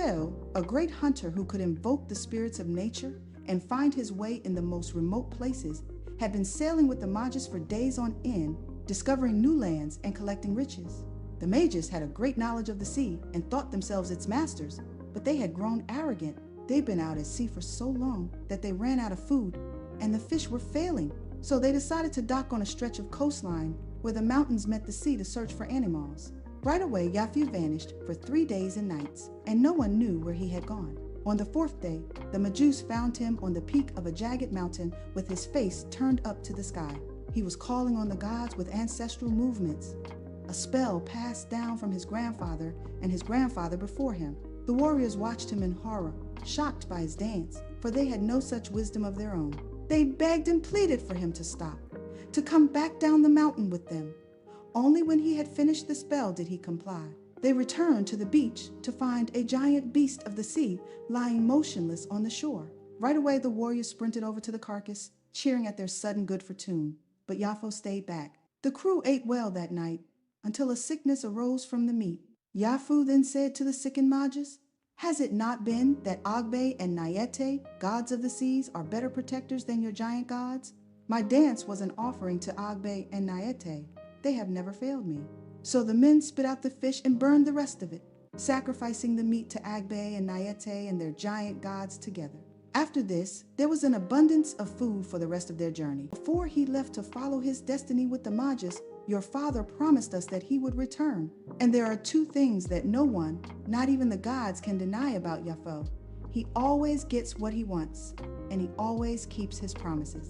Yafo, a great hunter who could invoke the spirits of nature and find his way in the most remote places, had been sailing with the mages for days on end, discovering new lands and collecting riches. The mages had a great knowledge of the sea and thought themselves its masters, but they had grown arrogant. They'd been out at sea for so long that they ran out of food, and the fish were failing. So they decided to dock on a stretch of coastline where the mountains met the sea to search for animals. Right away, Yafo vanished for 3 days and nights, and no one knew where he had gone. On the 4th day, the Majus found him on the peak of a jagged mountain with his face turned up to the sky. He was calling on the gods with ancestral movements. A spell passed down from his grandfather and his grandfather before him. The warriors watched him in horror, shocked by his dance, for they had no such wisdom of their own. They begged and pleaded for him to stop, to come back down the mountain with them. Only when he had finished the spell did he comply. They returned to the beach to find a giant beast of the sea lying motionless on the shore. Right away, the warriors sprinted over to the carcass, cheering at their sudden good fortune. But Yafo stayed back. The crew ate well that night, until a sickness arose from the meat. Yafo then said to the sickened mages, "Has it not been that Agbe and Nayete, gods of the seas, are better protectors than your giant gods? My dance was an offering to Agbe and Nayete. They have never failed me." So the men spit out the fish and burned the rest of it, sacrificing the meat to Agbe and Nayete and their giant gods together. After this, there was an abundance of food for the rest of their journey. Before he left to follow his destiny with the mages, your father promised us that he would return. And there are 2 things that no one, not even the gods, can deny about Yafo. He always gets what he wants, and he always keeps his promises.